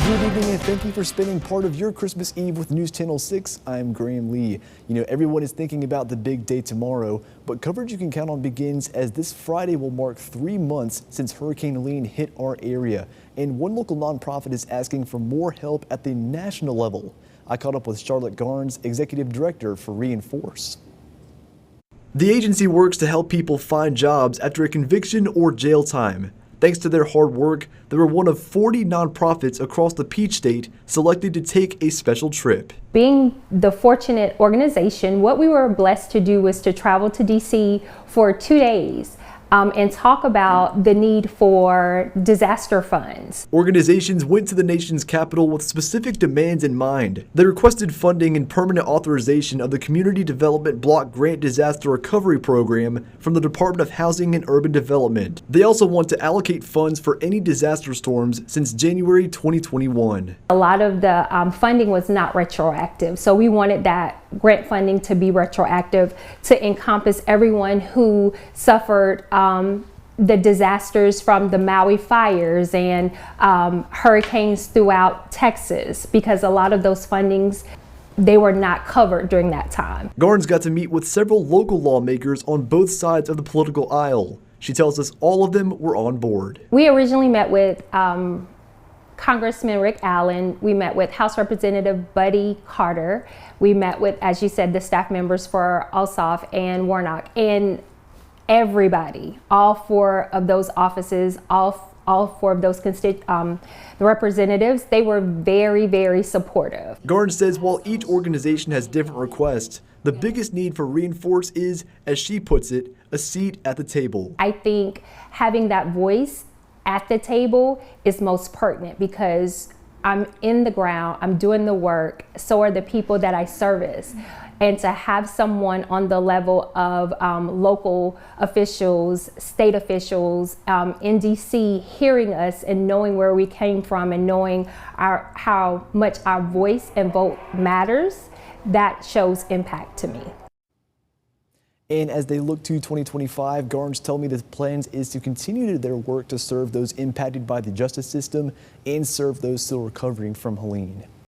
Good evening and thank you for spending part of your Christmas Eve with News Channel 6. I'm Graham Lee. You know, everyone is thinking about the big day tomorrow, but coverage you can count on begins as this Friday will mark 3 months since Hurricane Helene hit our area. And one local nonprofit is asking for more help at the national level. I caught up with Charlotte Garnes, Executive Director for ReNForce. The agency works to help people find jobs after a conviction or jail time. Thanks to their hard work, they were one of 40 nonprofits across the Peach State selected to take a special trip. Being the fortunate organization, what we were blessed to do was to travel to DC for 2 days and talk about the need for disaster funds. Organizations went to the nation's capital with specific demands in mind. They requested funding and permanent authorization of the Community Development Block Grant Disaster Recovery Program from the Department of Housing and Urban Development. They also want to allocate funds for any disaster storms since January 2021. A lot of the funding was not retroactive, so we wanted that grant funding to be retroactive to encompass everyone who suffered the disasters from the Maui fires and hurricanes throughout Texas, because a lot of those fundings, they were not covered during that time. Garnes got to meet with several local lawmakers on both sides of the political aisle. She tells us all of them were on board. We originally met with Congressman Rick Allen. We met with House Representative Buddy Carter. We met with, as you said, the staff members for Ossoff and Warnock, and everybody, all 4 of those offices, all 4 of those the representatives, they were very, very supportive. Garnes says while each organization has different requests, the biggest need for ReNForce is, as she puts it, a seat at the table. I think having that voice at the table is most pertinent because I'm in the ground, I'm doing the work, so are the people that I service. And to have someone on the level of local officials, state officials in DC hearing us and knowing where we came from and knowing how much our voice and vote matters, that shows impact to me. And as they look to 2025, Garnes tell me the plans is to continue their work to serve those impacted by the justice system and serve those still recovering from Helene.